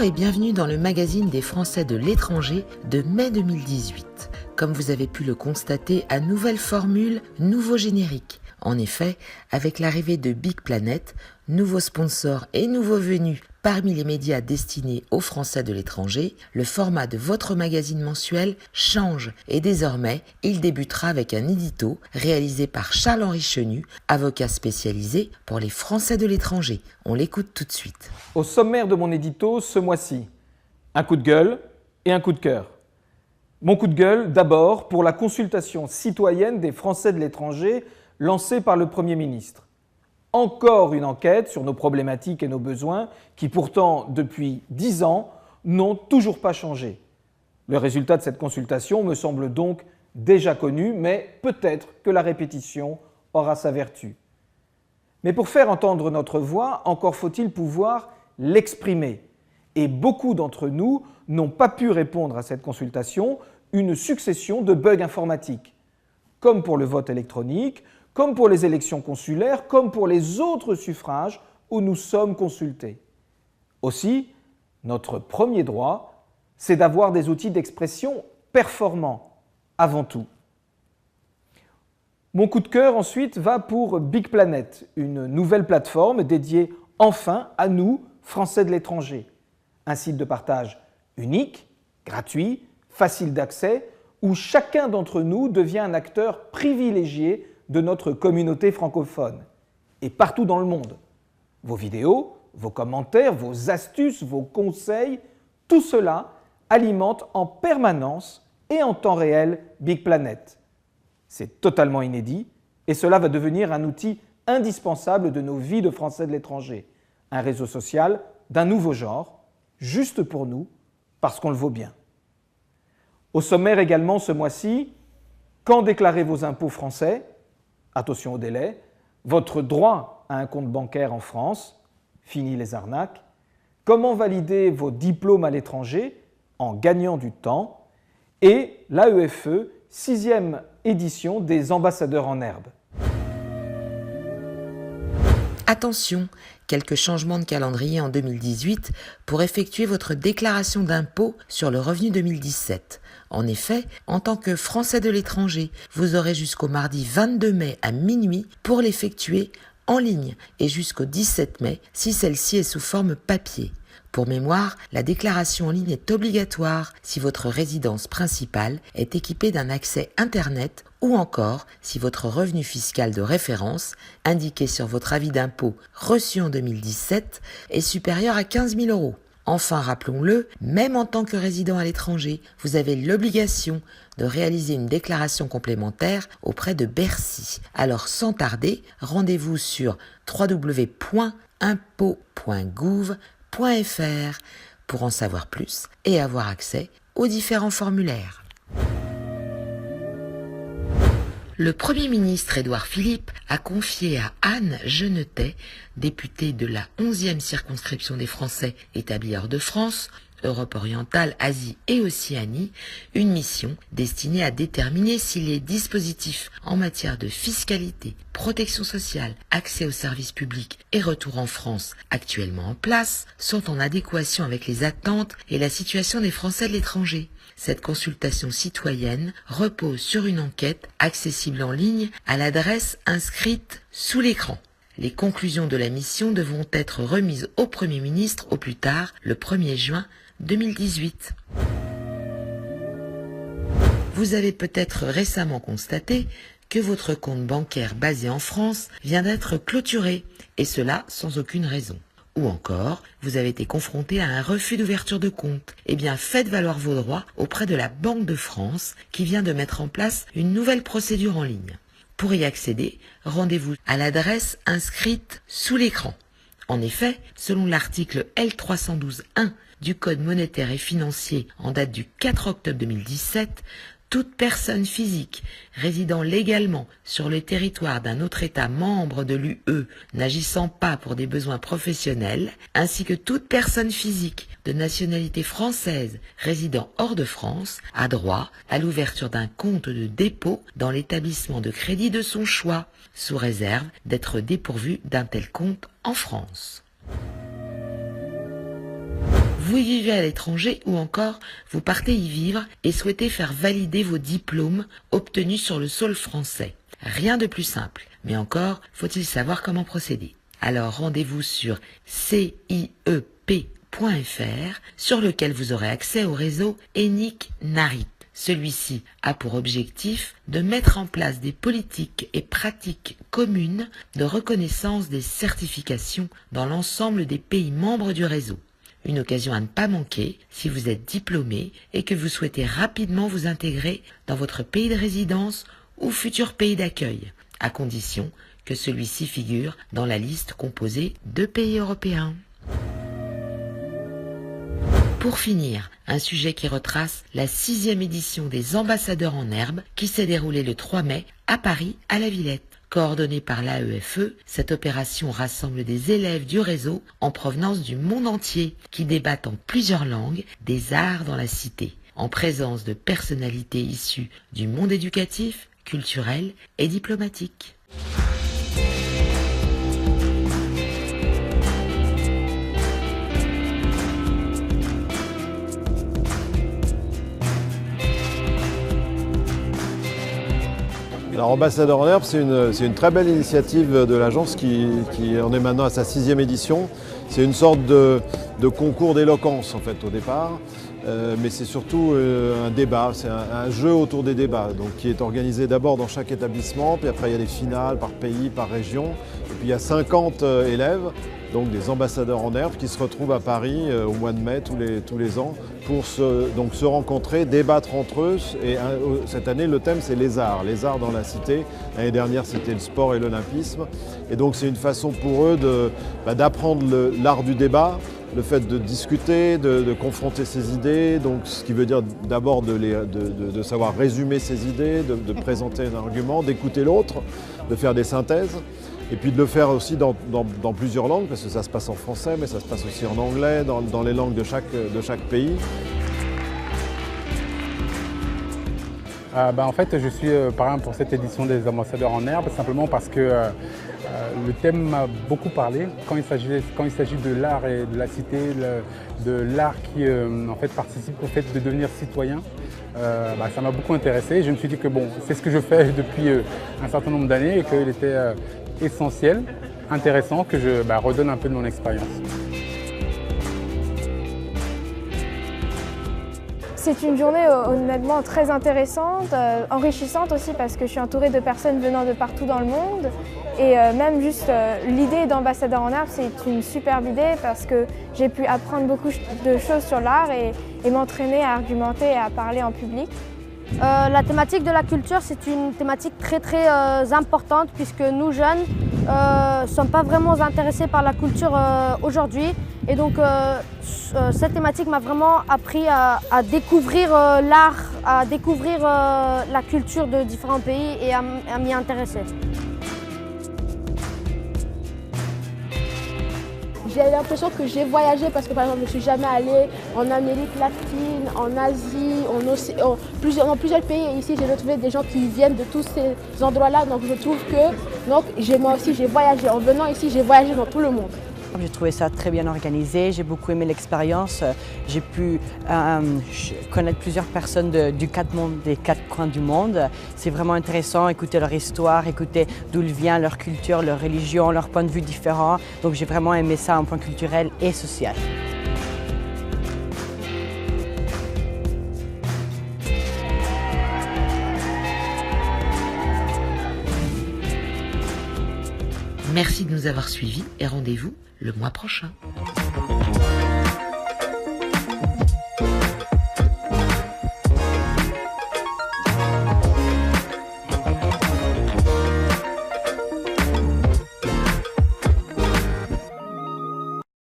Bonjour et bienvenue dans le magazine des Français de l'étranger de mai 2018. Comme vous avez pu le constater, à nouvelle formule, nouveau générique. En effet, avec l'arrivée de Big Planet, nouveaux sponsors et nouveaux venus parmi les médias destinés aux Français de l'étranger, le format de votre magazine mensuel change et désormais, il débutera avec un édito réalisé par Charles-Henri Chenu, avocat spécialisé pour les Français de l'étranger. On l'écoute tout de suite. Au sommaire de mon édito ce mois-ci, un coup de gueule et un coup de cœur. Mon coup de gueule, d'abord, pour la consultation citoyenne des Français de l'étranger lancée par le Premier ministre. Encore une enquête sur nos problématiques et nos besoins qui pourtant, depuis 10 ans, n'ont toujours pas changé. Le résultat de cette consultation me semble donc déjà connu, mais peut-être que la répétition aura sa vertu. Mais pour faire entendre notre voix, encore faut-il pouvoir l'exprimer. Et beaucoup d'entre nous n'ont pas pu répondre à cette consultation, une succession de bugs informatiques. Comme pour le vote électronique, comme pour les élections consulaires, comme pour les autres suffrages où nous sommes consultés. Aussi, notre premier droit, c'est d'avoir des outils d'expression performants, avant tout. Mon coup de cœur ensuite va pour Big Planet, une nouvelle plateforme dédiée enfin à nous, Français de l'étranger. Un site de partage unique, gratuit, facile d'accès, où chacun d'entre nous devient un acteur privilégié de notre communauté francophone, et partout dans le monde. Vos vidéos, vos commentaires, vos astuces, vos conseils, tout cela alimente en permanence et en temps réel Big Planet. C'est totalement inédit et cela va devenir un outil indispensable de nos vies de Français de l'étranger, un réseau social d'un nouveau genre, juste pour nous, parce qu'on le vaut bien. Au sommaire également ce mois-ci, quand déclarer vos impôts français, attention au délai, votre droit à un compte bancaire en France, fini les arnaques, comment valider vos diplômes à l'étranger en gagnant du temps, et l'AEFE, 6e édition des ambassadeurs en herbe. Attention, quelques changements de calendrier en 2018 pour effectuer votre déclaration d'impôt sur le revenu 2017. En effet, en tant que Français de l'étranger, vous aurez jusqu'au mardi 22 mai à minuit pour l'effectuer en ligne et jusqu'au 17 mai si celle-ci est sous forme papier. Pour mémoire, la déclaration en ligne est obligatoire si votre résidence principale est équipée d'un accès Internet ou encore si votre revenu fiscal de référence, indiqué sur votre avis d'impôt reçu en 2017, est supérieur à 15 000 €. Enfin, rappelons-le, même en tant que résident à l'étranger, vous avez l'obligation de réaliser une déclaration complémentaire auprès de Bercy. Alors sans tarder, rendez-vous sur www.impot.gouv.fr pour en savoir plus et avoir accès aux différents formulaires. Le Premier ministre Édouard Philippe a confié à Anne Genetet, députée de la 11e circonscription des Français établis hors de France, Europe orientale, Asie et Océanie, une mission destinée à déterminer si les dispositifs en matière de fiscalité, protection sociale, accès aux services publics et retour en France actuellement en place sont en adéquation avec les attentes et la situation des Français de l'étranger. Cette consultation citoyenne repose sur une enquête accessible en ligne à l'adresse inscrite sous l'écran. Les conclusions de la mission devront être remises au Premier ministre au plus tard le 1er juin 2018. Vous avez peut-être récemment constaté que votre compte bancaire basé en France vient d'être clôturé, et cela sans aucune raison. Ou encore, vous avez été confronté à un refus d'ouverture de compte. Eh bien, faites valoir vos droits auprès de la Banque de France qui vient de mettre en place une nouvelle procédure en ligne. Pour y accéder, rendez-vous à l'adresse inscrite sous l'écran. En effet, selon l'article L312.1 du Code monétaire et financier en date du 4 octobre 2017, toute personne physique résidant légalement sur le territoire d'un autre État membre de l'UE n'agissant pas pour des besoins professionnels, ainsi que toute personne physique de nationalité française résidant hors de France, a droit à l'ouverture d'un compte de dépôt dans l'établissement de crédit de son choix, sous réserve d'être dépourvu d'un tel compte en France. Vous y vivez à l'étranger ou encore vous partez y vivre et souhaitez faire valider vos diplômes obtenus sur le sol français. Rien de plus simple, mais encore faut-il savoir comment procéder. Alors rendez-vous sur ciep.fr sur lequel vous aurez accès au réseau ENIC NARIT. Celui-ci a pour objectif de mettre en place des politiques et pratiques communes de reconnaissance des certifications dans l'ensemble des pays membres du réseau. Une occasion à ne pas manquer si vous êtes diplômé et que vous souhaitez rapidement vous intégrer dans votre pays de résidence ou futur pays d'accueil, à condition que celui-ci figure dans la liste composée de pays européens. Pour finir, un sujet qui retrace la 6e édition des Ambassadeurs en herbe qui s'est déroulée le 3 mai à Paris, à la Villette. Coordonnée par l'AEFE, cette opération rassemble des élèves du réseau en provenance du monde entier qui débattent en plusieurs langues des arts dans la cité, en présence de personnalités issues du monde éducatif, culturel et diplomatique. Alors Ambassadeurs en herbe, c'est une très belle initiative de l'agence qui en est maintenant à sa 6e édition. C'est une sorte de concours d'éloquence en fait au départ, mais c'est surtout un débat, c'est un jeu autour des débats, donc qui est organisé d'abord dans chaque établissement, puis après il y a des finales par pays, par région, et puis il y a 50 élèves, donc des ambassadeurs en herbe qui se retrouvent à Paris au mois de mai tous les ans pour se rencontrer, débattre entre eux. Et cette année, le thème, c'est les arts dans la cité. L'année dernière, c'était le sport et l'olympisme. Et donc, c'est une façon pour eux d'apprendre l'art du débat, le fait de discuter, de confronter ses idées, donc ce qui veut dire d'abord de savoir résumer ses idées, de présenter un argument, d'écouter l'autre, de faire des synthèses. Et puis de le faire aussi dans plusieurs langues, parce que ça se passe en français, mais ça se passe aussi en anglais, dans les langues de chaque pays. En fait, je suis parrain pour cette édition des Ambassadeurs en herbe, simplement parce que le thème m'a beaucoup parlé. Quand il s'agit de l'art et de la cité, de l'art qui en fait, participe au fait de devenir citoyen, ça m'a beaucoup intéressé. Je me suis dit que bon, c'est ce que je fais depuis un certain nombre d'années et qu'il était essentiel, intéressant que je redonne un peu de mon expérience. C'est une journée honnêtement très intéressante, enrichissante aussi parce que je suis entourée de personnes venant de partout dans le monde. Et même juste l'idée d'Ambassadeurs en herbe, c'est une superbe idée parce que j'ai pu apprendre beaucoup de choses sur l'art et m'entraîner à argumenter et à parler en public. La thématique de la culture, c'est une thématique très importante puisque nous jeunes ne sommes pas vraiment intéressés par la culture aujourd'hui. Et donc cette thématique m'a vraiment appris à découvrir l'art, à découvrir la culture de différents pays et à m'y intéresser. J'ai l'impression que j'ai voyagé parce que par exemple je ne suis jamais allée en Amérique latine, en Asie, dans plusieurs pays et ici j'ai retrouvé des gens qui viennent de tous ces endroits-là, donc je trouve que moi aussi j'ai voyagé. En venant ici, j'ai voyagé dans tout le monde. J'ai trouvé ça très bien organisé, j'ai beaucoup aimé l'expérience. J'ai pu connaître plusieurs personnes des 4 coins du monde. C'est vraiment intéressant, écouter leur histoire, écouter d'où ils viennent, leur culture, leur religion, leurs points de vue différents. Donc j'ai vraiment aimé ça en point culturel et social. Merci de nous avoir suivis et rendez-vous le mois prochain.